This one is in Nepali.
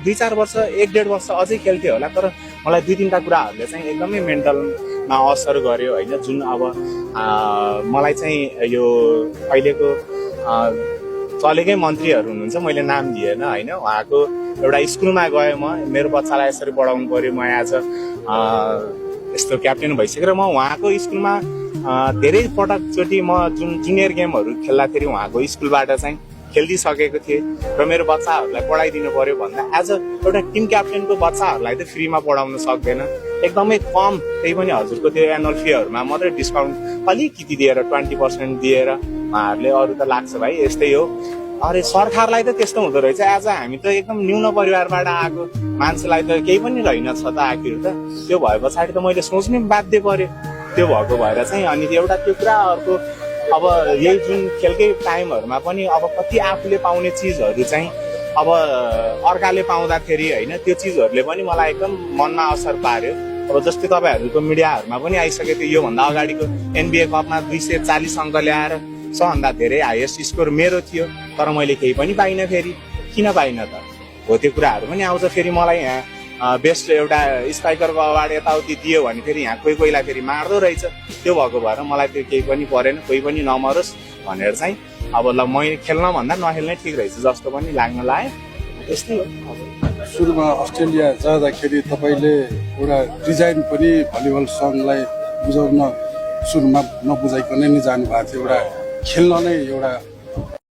2-4 वर्ष 1-1.5 वर्ष अझै खेल्थेँ होला, तर मलाई 2-3टा कुराहरूले चाहिँ एकदमै मेन्टलमा असर गर्यो होइन। जुन अब मलाई चाहिँ यो अहिलेको चलेकै मन्त्रीहरू हुनुहुन्छ, मैले नाम दिएन होइन, उहाँको एउटा स्कुलमा गएँ म, मेरो बच्चालाई यसरी पढाउनु पर्यो, म आज यस्तो क्याप्टेन भइसकेर म उहाँको स्कुलमा धेरै पटकचोटि म जुन जुनियर गेमहरू खेल्दाखेरि उहाँको स्कुलबाट चाहिँ खेलिदिइसकेको थिएँ र मेरो बच्चाहरूलाई पढाइदिनु पर्यो भन्दा एज अ एउटा टिम क्याप्टेनको बच्चाहरूलाई त फ्रीमा पढाउन सक्दैन, एकदमै कम, त्यही पनि हजुरको त्यो एनुअल फीहरूमा मात्रै डिस्काउन्ट अलिकति दिएर 20% दिएर उहाँहरूले अरू त लाग्छ भाइ यस्तै हो। अरे सरकारलाई त त्यस्तो हुँदो रहेछ, आज हामी त एकदम न्यून परिवारबाट आएको मान्छेलाई त केही पनि रहेनछ त आखिर त। त्यो भए पछाडि त मैले सोच्नै बाध्य पर्यो त्यो भएको भएर चाहिँ। अनि एउटा त्यो कुरा अर्को, अब यही जुन खेलकै टाइमहरूमा पनि अब कति आफूले पाउने चिजहरू चाहिँ अब अर्काले पाउँदाखेरि होइन, त्यो चिजहरूले पनि मलाई एकदम मनमा असर पार्यो। अब जस्तै तपाईँहरूको मिडियाहरूमा पनि आइसकेको थियो, योभन्दा अगाडिको NBA कपमा 240 अङ्क ल्याएर सबभन्दा धेरै हाइएस्ट स्कोर मेरो थियो, तर मैले केही पनि पाइनँ। फेरि किन पाइनँ त हो, त्यो कुराहरू पनि आउँछ। फेरि मलाई यहाँ बेस्ट एउटा स्ट्राइकरको अवार्ड यताउति दियो भने फेरि यहाँ कोहीलाई फेरि मार्दो रहेछ। त्यो भएको भएर मलाई त्यो केही पनि परेन, कोही पनि नमरोस् भनेर चाहिँ अब ल मैले खेल्न भन्दा नखेल्नै ठिक रहेछ जस्तो पनि लाग्न लाग्यो। त्यस्तै हो। सुरुमा अस्ट्रेलिया जाँदाखेरि तपाईँले एउटा डिजाइन पनि भलिबल सङ्घलाई बुझाउन सुरुमा नबुझाइकन नै जानुभएको थियो, एउटा खेल्न नै एउटा